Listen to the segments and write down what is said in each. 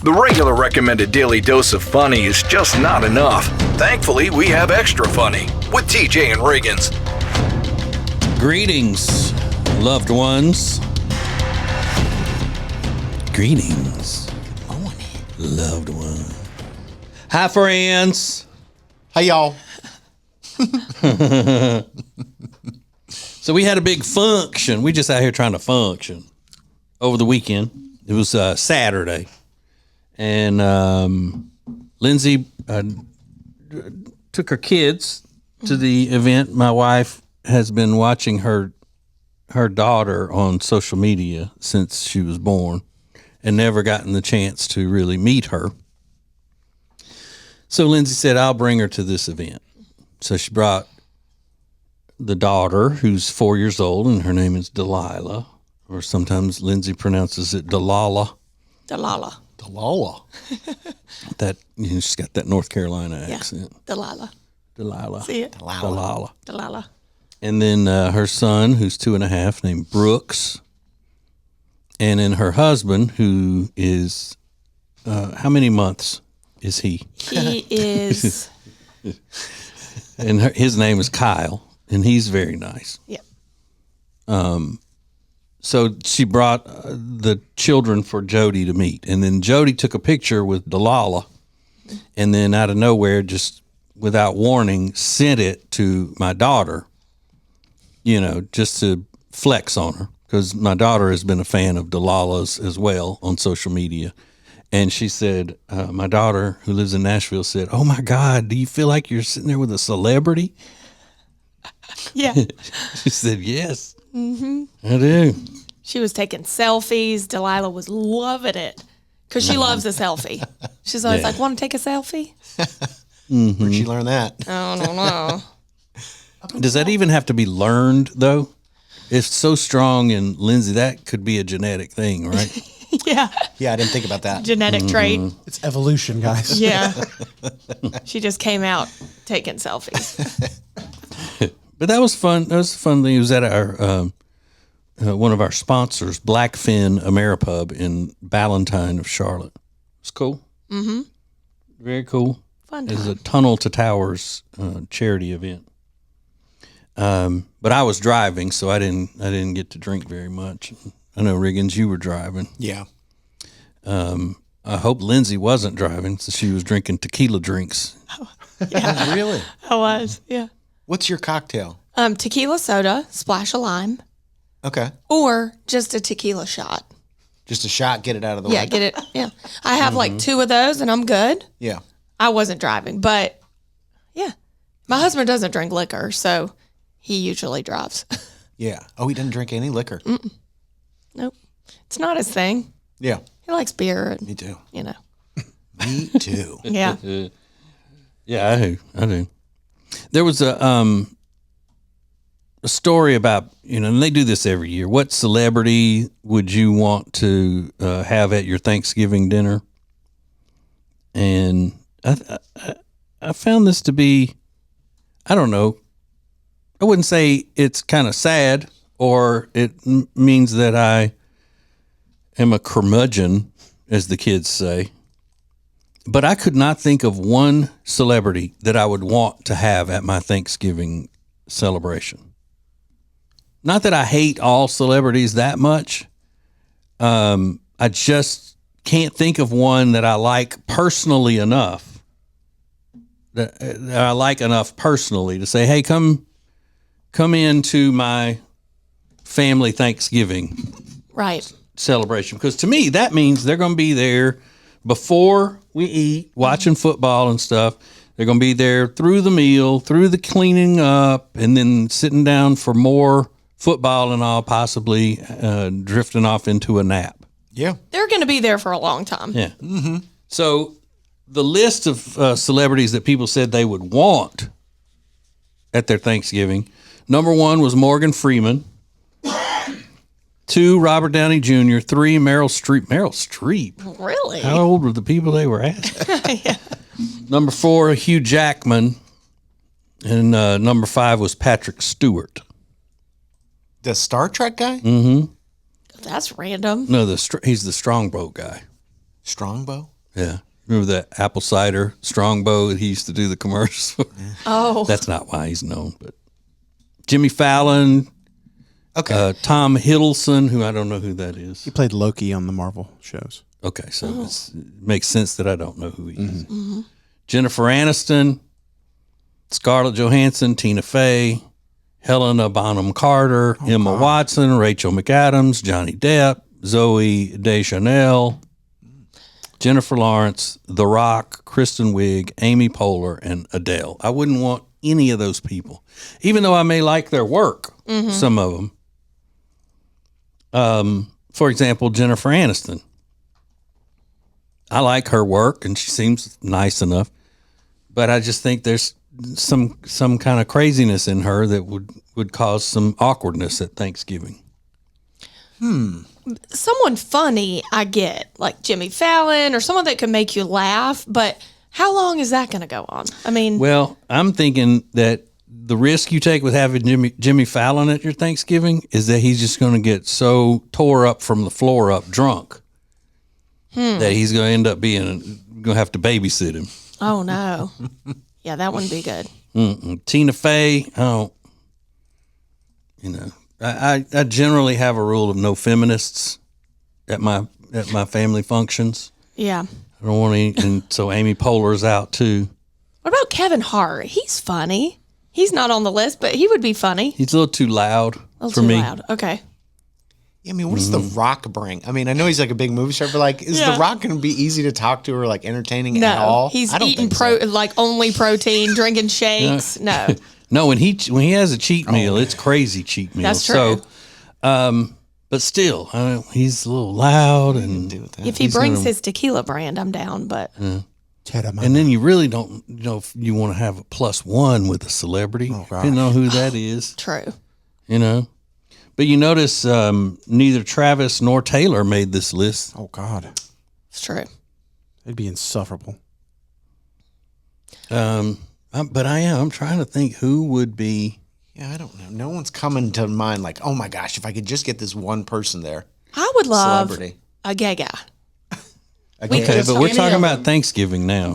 The regular recommended daily dose of funny is just not enough. Thankfully, we have extra funny with TJ and Riggins. Greetings, loved ones. Greetings, loved ones. Hi, friends. Hey, y'all. So we had a big function. We just out here trying to function over the weekend. It was Saturday. And Lindsay took her kids to the event. My wife has been watching her daughter on social media since she was born and never gotten the chance to really meet her. So Lindsay said, I'll bring her to this event. So she brought the daughter, who's 4 years old, and her name is Delilah, or sometimes Lindsay pronounces it Delilah. Delilah. That, she's got that North Carolina accent. Delilah. See it? Delilah. And And then her son, who's 2.5, named Brooks. And then her husband, who is, how many months is he? He is. And his name is Kyle, and he's very nice. Yep. So she brought the children for Jody to meet. And then Jody took a picture with Delilah, and then out of nowhere, just without warning, sent it to my daughter, just to flex on her. Because my daughter has been a fan of Delilah's as well on social media. And she said, my daughter, who lives in Nashville, said, "Oh, my God, do you feel like you're sitting there with a celebrity?" Yeah. She said, "Yes, I do." She was taking selfies. Delilah was loving it because she loves a selfie. She's always like, "Want to take a selfie?" Where'd she learn that? I don't know. Does that even have to be learned, though? It's so strong in Lindsay, that could be a genetic thing, right? Yeah. Yeah, I didn't think about that. Genetic trait. It's evolution, guys. Yeah. She just came out taking selfies. But that was fun. That was a fun thing. It was at our one of our sponsors, Blackfin Ameripub in Ballantyne of Charlotte. It's cool. Mm-hmm. Very cool. Fun It was time. a Tunnel to Towers charity event. But I was driving, so I didn't get to drink very much. I know, Riggins, you were driving. Yeah. I hope Lindsay wasn't driving, so she was drinking tequila drinks. Yeah. Really? I was. Yeah. What's your cocktail? Tequila soda, splash of lime, Okay. or just a tequila shot. Just a shot, get it out of the Yeah, way. get it. Yeah. I have like 2 of those and I'm good. Yeah. I wasn't driving, but yeah. My husband doesn't drink liquor, so he usually drives. Yeah. Oh, he doesn't drink any liquor. Nope. It's not his thing. Yeah. He likes beer and, Me too. Me too. Yeah. Yeah, I do. There was a story about, and they do this every year. What celebrity would you want to have at your Thanksgiving dinner? And I found this to be, I don't know, I wouldn't say it's kind of sad or it means that I am a curmudgeon, as the kids say. But I could not think of one celebrity that I would want to have at my Thanksgiving celebration. Not that I hate all celebrities that much. I just can't think of one that I like personally enough, that I like enough personally to say, "Hey, come into my family Thanksgiving Right. celebration." Because to me, that means they're going to be there before we eat, watching football and stuff. They're going to be there through the meal, through the cleaning up, and then sitting down for more football and all, possibly drifting off into a nap. Yeah. They're going to be there for a long time. Yeah. Mm-hmm. So the list of celebrities that people said they would want at their Thanksgiving, number 1 was Morgan Freeman. 2, Robert Downey Jr. 3, Meryl Streep. Meryl Streep? Really? How old were the people they were asking? Yeah. Number 4, Hugh Jackman. And number 5 was Patrick Stewart. The Star Trek guy? Mm-hmm. That's random. No, he's the Strongbow guy. Strongbow? Yeah. Remember that apple cider Strongbow that he used to do the commercials for? Oh, That's not why he's known, but Jimmy Fallon, Okay. Tom Hiddleston, who I don't know who that is. He played Loki on the Marvel shows. Okay, so it makes sense that I don't know who he is. Jennifer Aniston, Scarlett Johansson, Tina Fey, Helena Bonham Carter, Emma Watson, Rachel McAdams, Johnny Depp, Zoe Deschanel, Jennifer Lawrence, The Rock, Kristen Wiig, Amy Poehler, and Adele. I wouldn't want any of those people, even though I may like their work, some of them. For example, Jennifer Aniston. I like her work, and she seems nice enough, but I just think there's some kind of craziness in her that would cause some awkwardness at Thanksgiving. someone funny, I get, like Jimmy Fallon or someone that can make you laugh, but how long is that going to go on? I mean, Well, I'm thinking that the risk you take with having Jimmy Fallon at your Thanksgiving is that he's just going to get so tore up from the floor up drunk that he's going to end up being going to have to babysit him. oh no. Yeah, that wouldn't be good. Tina Fey, I generally have a rule of no feminists at my family functions. Yeah. I don't want any, and so Amy Poehler's out too. What about Kevin Hart? He's funny. He's not on the list, but he would be funny. He's a little too loud A little for too me. loud. Okay. I mean, what does The Rock bring? I mean, I know he's like a big movie star, but like, is Yeah. The Rock going to be easy to talk to or like entertaining No, at all? he's I don't eating think so. like only protein, drinking shakes. No, No, when he has a cheat meal, it's crazy cheat meal. That's true. So, but still, he's a little loud, and if he brings his tequila brand, I'm down. But and then you really don't know if you want to have a +1 with a celebrity. You know who that is, true. you know. But you notice neither Travis nor Taylor made this list. Oh God, It's true. it'd be insufferable. But I'm trying to think who would be. Yeah, I don't know. No one's coming to mind like, oh my gosh, if I could just get this one person there. I would love Celebrity. a gay guy. Okay, just but we're any talking of about Thanksgiving now.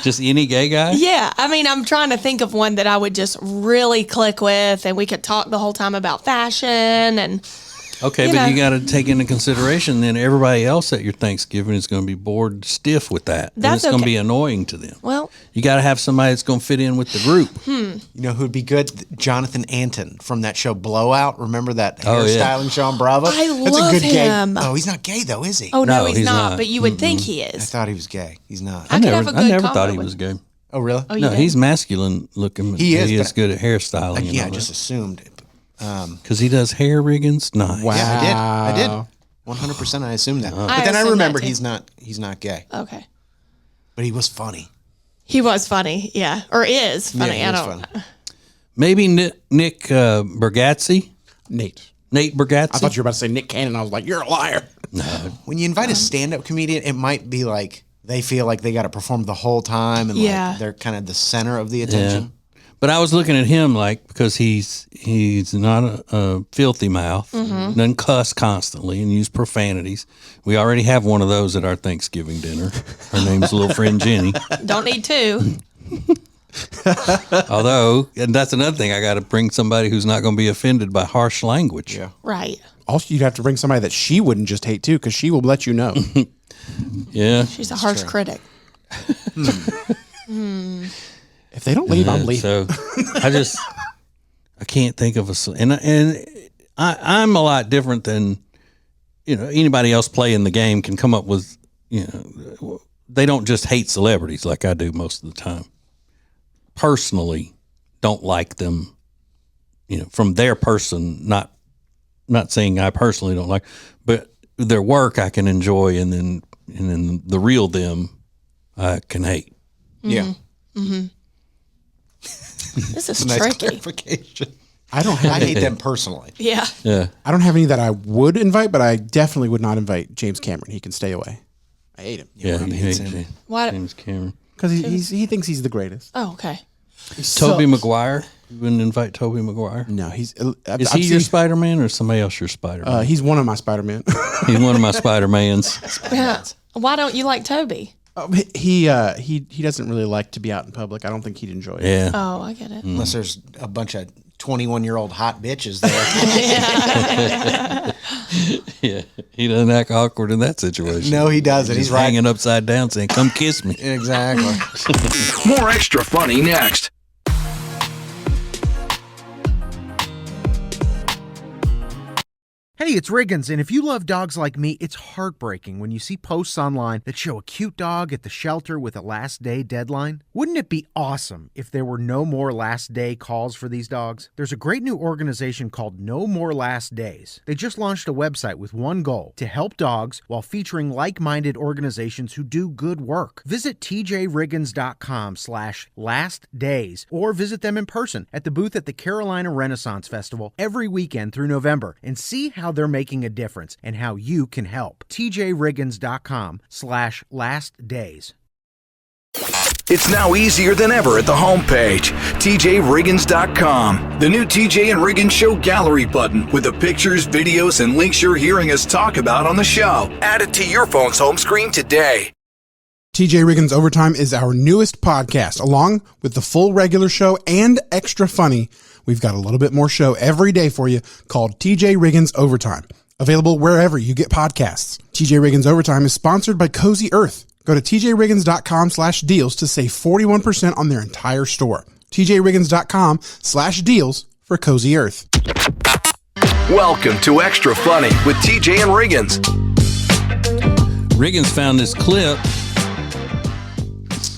Just any gay guy? Yeah, I mean, I'm trying to think of one that I would just really click with, and we could talk the whole time about fashion and. Okay, You but know. you got to take into consideration then everybody else at your Thanksgiving is going to be bored stiff with that. And That's it's going to okay. be annoying to them. Well, You got to have somebody that's going to fit in with the group. You know who'd be good? Jonathan Anton from that show Blowout. Remember that Oh, yeah. hairstyling show on Bravo? I That's love a good him. gay. Oh, he's not gay though, is he? oh no, No, he's he's not, not. but you would think he I is. thought he was gay. He's not. I could have a good I never combo thought he with- was gay. Oh, really? Oh, you No, did? he's masculine looking. But He is, He but- is good at hairstyling. Like, and yeah, I all just that. assumed. Because he does hair riggins. Nice. Wow. Yeah, I did. 100%. I assumed that. But then I assumed that remembered too. he's not gay. Okay. But he was funny. He was funny, yeah, or is funny. Yeah, I he don't. was funny. Maybe Nick Bargatze. Nate, Nate Bargatze. I thought you were about to say Nick Cannon. I was like, you're a liar. When you invite a stand-up comedian, it might be like they feel like they got to perform the whole time, and Yeah. like they're kind of the center of the attention. But I was looking at him like because he's not a filthy mouth, doesn't cuss constantly and use profanities. We already have one of those at our Thanksgiving dinner. Her name's little friend Jenny. Don't need to. Although, and that's another thing, I got to bring somebody who's not going to be offended by harsh language. Yeah. Right. Also, you'd have to bring somebody that she wouldn't just hate too, because she will let you know. Yeah. She's a harsh critic. If they don't leave, I'm leaving. So I can't think of and I'm a lot different than anybody else playing the game can come up with. They don't just hate celebrities like I do most of the time. Personally, don't like them. From their person, not saying I personally don't like, but their work I can enjoy, and then the real them I can hate. Yeah. This is Nice tricky. clarification. I don't I have. hate them personally. Yeah. Yeah. I don't have any that I would invite, but I definitely would not invite James Cameron. He can stay away. I hate him Yeah, Rob he hates hates Why? James Cameron. because he thinks he's the greatest. Oh, okay. Toby Maguire. You wouldn't invite Tobey Maguire? No, he's. Is he your Spider-Man or somebody else your Spider-Man? He's one of my Spider-Man. He's one of my Spider-Mans. Yeah. Why don't you like Toby? He doesn't really like to be out in public. I don't think he'd enjoy it. Yeah. Oh, I get it. Unless there's a bunch of 21-year-old hot bitches there. Yeah. He doesn't act awkward in that situation. No, he doesn't. He's right. hanging upside down saying, "Come kiss me." Exactly. More extra funny next. Hey, it's Riggins, and if you love dogs like me, it's heartbreaking when you see posts online that show a cute dog at the shelter with a last day deadline. Wouldn't it be awesome if there were no more last day calls for these dogs? There's a great new organization called No More Last Days. They just launched a website with one goal: to help dogs while featuring like-minded organizations who do good work. Visit tjriggins.com/lastdays or visit them in person at the booth at the Carolina Renaissance Festival every weekend through November and see how they're making a difference and how you can help. tjriggins.com/lastdays. It's now easier than ever at the homepage, tjriggins.com. The new TJ and Riggins Show gallery button with the pictures, videos, and links you're hearing us talk about on the show. Add it to your phone's home screen today. TJ Riggins Overtime is our newest podcast, along with the full regular show and extra funny. We've got a little bit more show every day for you called TJ Riggins Overtime, available wherever you get podcasts. TJ Riggins Overtime is sponsored by Cozy Earth. Go to tjriggins.com/deals to save 41% on their entire store. tjriggins.com/deals for Cozy Earth. Welcome to Extra Funny with TJ and Riggins. Riggins found this clip,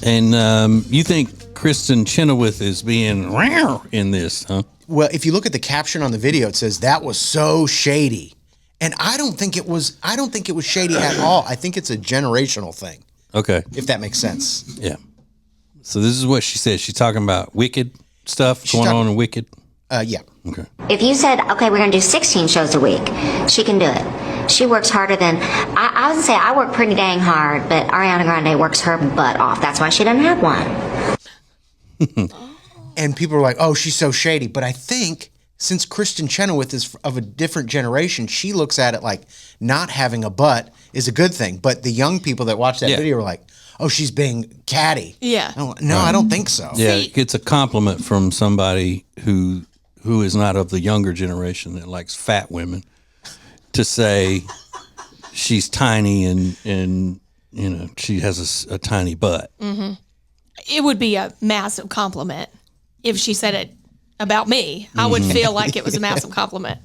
and you think Kristen Chenoweth is being in this, huh? Well, if you look at the caption on the video, it says that was so shady. And I don't think it was shady at all. I think it's a generational thing, Okay. if that makes sense. Yeah. So this is what she said. She's talking about Wicked stuff going on in Wicked. Yeah. Okay. If you said, okay, we're going to do 16 shows a week, she can do it. She works harder than, I would say I work pretty dang hard, but Ariana Grande works her butt off. That's why she doesn't have one. And people are like, oh, she's so shady. But I think since Kristen Chenoweth is of a different generation, she looks at it like not having a butt is a good thing. But the young people that watch that video are like, oh, she's being catty. Yeah. No, I don't think so. Yeah, it's a compliment from somebody who is not of the younger generation that likes fat women to say she's tiny and you know she has a tiny butt. Mm-hmm. It would be a massive compliment if she said it about me. I would feel like it was a massive compliment.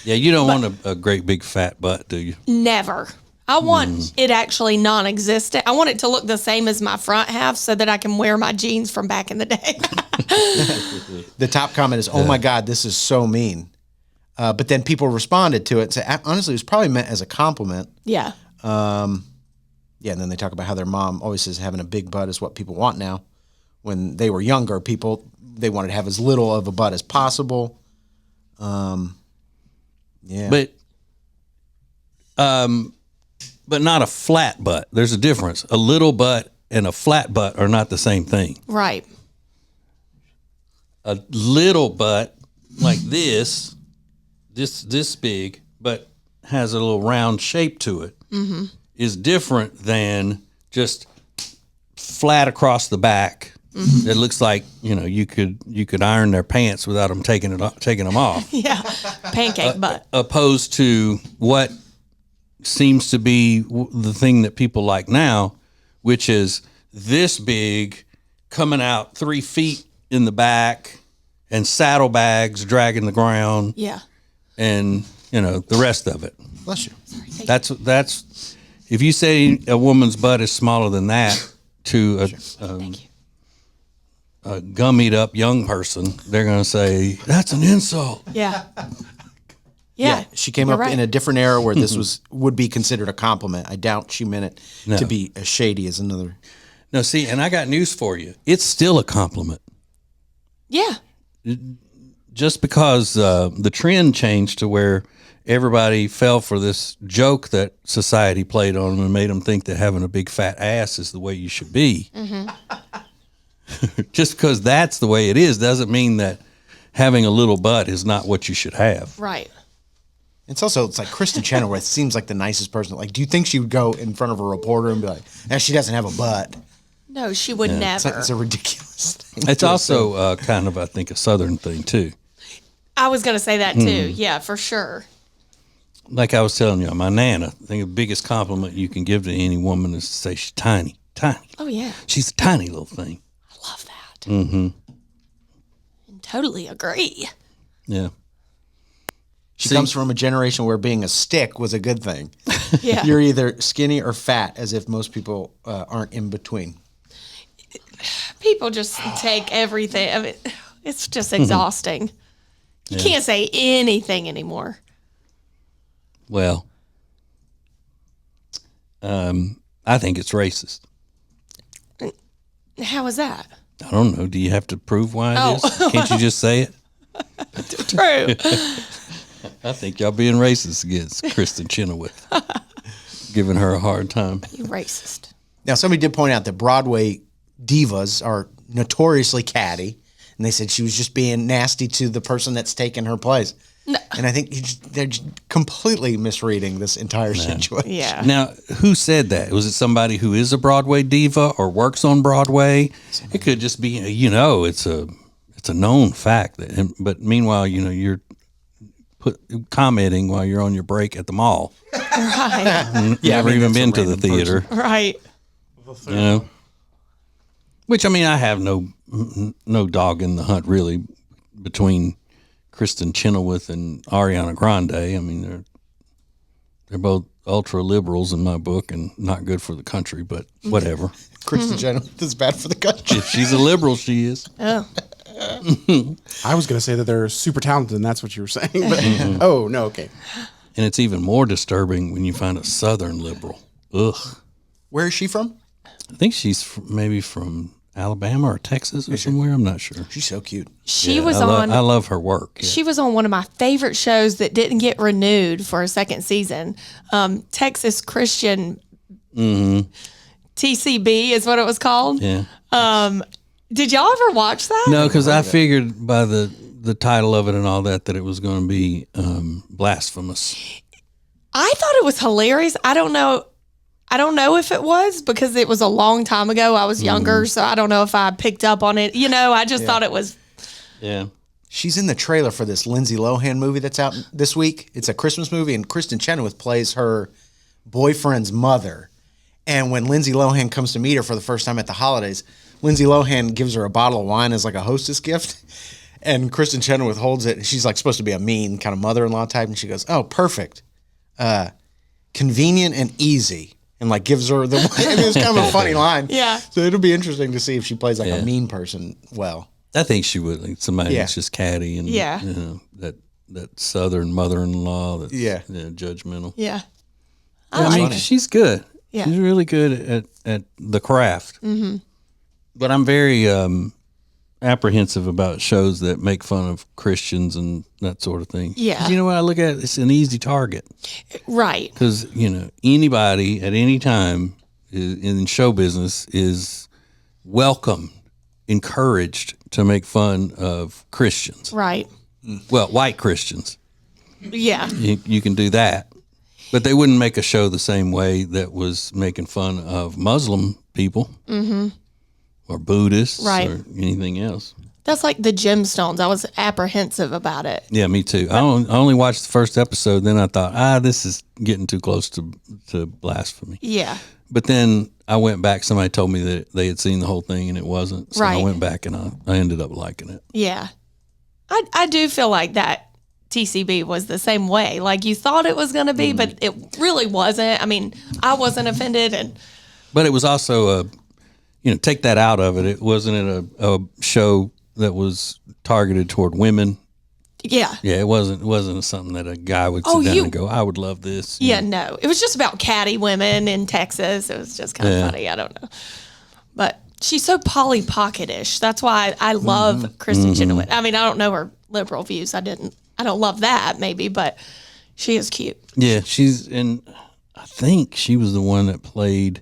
Yeah, you don't want a great big fat butt, do you? Never. I want it actually non-existent. I want it to look the same as my front half so that I can wear my jeans from back in the day. The top comment is, oh my God, this is so mean. But then people responded to it and said, honestly, it was probably meant as a compliment. Yeah. Yeah, and then they talk about how their mom always says having a big butt is what people want now. When they were younger, they wanted to have as little of a butt as possible. Yeah. But not a flat butt. There's a difference. A little butt and a flat butt are not the same thing. Right. A little butt like this big, but has a little round shape to it, is different than just flat across the back. It looks like you could iron their pants without them taking them off. Yeah. Pancake butt. Opposed to what seems to be the thing that people like now, which is this big, coming out 3 feet in the back, and saddlebags dragging the ground. Yeah. And the rest of it. Bless you. That's if you say a woman's butt is smaller than that to a gummied up young person, they're going to say that's an insult. Yeah. Yeah. She came up in a different era where this would be considered a compliment. I doubt she meant it to be as shady as another. No, see, and I got news for you. It's still a compliment. Yeah. Just because the trend changed to where everybody fell for this joke that society played on them and made them think that having a big fat ass is the way you should be. Just because that's the way it is doesn't mean that having a little butt is not what you should have. Right. It's like Kristen Chenoweth seems like the nicest person. Like, do you think she would go in front of a reporter and be like, she doesn't have a butt? No, she would never. It's a ridiculous thing. It's also kind of, I think, a Southern thing, too. I was going to say that, too. Yeah, for sure. Like I was telling you, my Nana, I think the biggest compliment you can give to any woman is to say she's tiny. Tiny. Oh, yeah. She's a tiny little thing. I love that. Mm-hmm. And totally agree. Yeah. She comes from a generation where being a stick was a good thing. Yeah. You're either skinny or fat, as if most people aren't in between. People just take everything. I mean, it's just exhausting. You can't say anything anymore. Well, I think it's racist. How is that? I don't know. Do you have to prove why it is? Can't you just say it? True. I think y'all being racist against Kristen Chenoweth. Giving her a hard time. You racist. Now, somebody did point out that Broadway divas are notoriously catty, and they said she was just being nasty to the person that's taken her place. No. And I think they're just completely misreading this entire situation. Yeah. Now, who said that? Was it somebody who is a Broadway diva or works on Broadway? It could just be, it's a known fact. But meanwhile, you're commenting while you're on your break at the mall. Right. Never even been to the theater. Person. Right. Which, I have no dog in the hunt, really, between Kristen Chenoweth and Ariana Grande. They're both ultra liberals in my book and not good for the country, but whatever. Kristen Chenoweth is bad for the country. If she's a liberal, she is. Oh. I was going to say that they're super talented, and that's what you were saying. But oh no, okay. And it's even more disturbing when you find a Southern liberal. Ugh. Where is she from? I think she's maybe from Alabama or Texas or somewhere. I'm not sure. She's so cute. She was on. I love her work. Yeah. She was on one of my favorite shows that didn't get renewed for a second season. Texas Christian TCB is what it was called. Yeah. Did y'all ever watch that? No, because I figured by the title of it and all that it was going to be blasphemous. I thought it was hilarious. I don't know if it was because it was a long time ago. I was younger, so I don't know if I picked up on it. I just thought it was. Yeah. She's in the trailer for this Lindsay Lohan movie that's out this week. It's a Christmas movie, and Kristen Chenoweth plays her boyfriend's mother. And when Lindsay Lohan comes to meet her for the first time at the holidays, Lindsay Lohan gives her a bottle of wine as like a hostess gift. And Kristen Chenoweth holds it, and she's like supposed to be a mean kind of mother-in-law type. And she goes, "Oh, perfect. Convenient and easy." And like gives her the wine. It was kind of a funny line. Yeah. So it'll be interesting to see if she plays like a mean person well. I think she would. Like somebody that's just catty and that Southern mother-in-law that's judgmental. Yeah. She's good. Yeah. She's really good at the craft. Mm-hmm. But I'm very apprehensive about shows that make fun of Christians and that sort of thing. Yeah. 'Cause you know what I look at? It's an easy target. Right. Because, anybody at any time in show business is welcome, encouraged to make fun of Christians. Right. Well, white Christians. Yeah. You can do that. But they wouldn't make a show the same way that was making fun of Muslim people or Buddhists or anything else. That's like the gemstones. I was apprehensive about it. Yeah, me too. I only watched the first episode. Then I thought, this is getting too close to blasphemy. Yeah. But then I went back. Somebody told me that they had seen the whole thing and it wasn't. So I went back and I ended up liking it. Yeah. I do feel like that TCB was the same way. Like you thought it was going to be, but it really wasn't. I wasn't offended. But it was also take that out of it. It wasn't a show that was targeted toward women. Yeah. Yeah, it wasn't something that a guy would sit down and go, I would love this. Yeah, no. It was just about catty women in Texas. It was just kind of funny. I don't know. But she's so Polly Pocket-ish. That's why I love Kristen Chenoweth. I don't know her liberal views. I don't love that maybe, but she is cute. Yeah, I think she was the one that played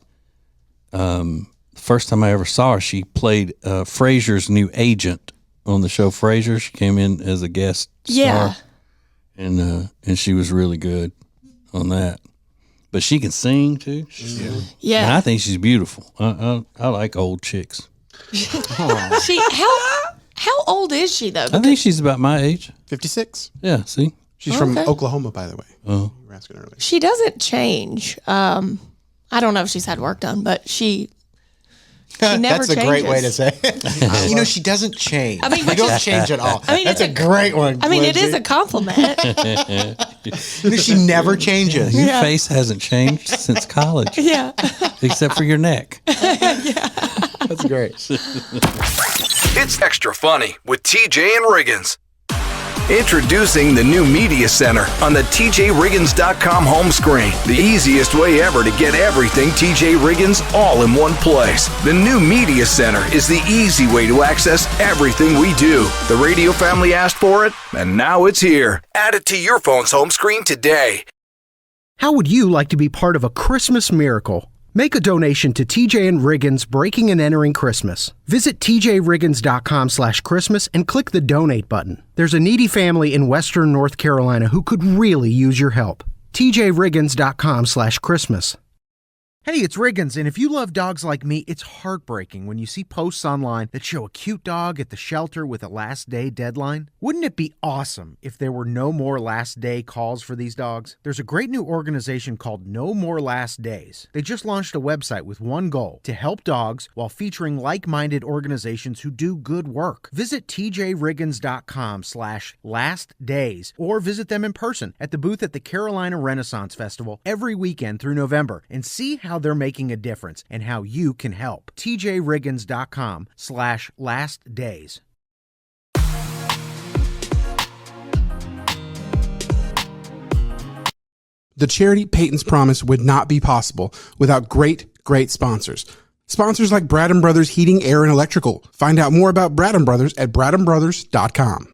first time I ever saw her, she played Frasier's new agent on the show Frasier. She came in as a guest Yeah. star, and she was really good on that. But she can sing too. And Yeah. I think she's beautiful. I like old chicks. How old is she though? I think she's about my age. 56. Yeah. See. She's from Okay. Oklahoma, by the way. Oh. You were asking earlier. She doesn't change. I don't know if she's had work done, but she never That's a great way to changes. say it. You know, she doesn't change. I mean, you which don't is- change at all. I mean, That's it's a great one. I mean, it is Lindsay. a compliment. You know, she never changes. Your Yeah. face hasn't changed since college, Yeah. except for your neck. That's great. It's Extra Funny with TJ and Riggins. Introducing the new Media Center on the TJRiggins.com home screen. The easiest way ever to get everything TJ Riggins all in one place. The new Media Center is the easy way to access everything we do. The radio family asked for it, and now it's here. Add it to your phone's home screen today. How would you like to be part of a Christmas miracle? Make a donation to TJ and Riggins Breaking and Entering Christmas. Visit tjriggins.com/Christmas and click the donate button. There's a needy family in Western North Carolina who could really use your help. tjriggins.com/Christmas. Hey, it's Riggins, and if you love dogs like me, it's heartbreaking when you see posts online that show a cute dog at the shelter with a last day deadline. Wouldn't it be awesome if there were no more last day calls for these dogs? There's a great new organization called No More Last Days. They just launched a website with one goal: to help dogs while featuring like-minded organizations who do good work. Visit tjriggins.com/lastdays or visit them in person at the booth at the Carolina Renaissance Festival every weekend through November and see how they're making a difference and how you can help. tjriggins.com/lastdays. The charity Peyton's Promise would not be possible without great sponsors. Sponsors like Brad & Brothers Heating, Air, and Electrical. Find out more about Brad & Brothers at bradandbrothers.com.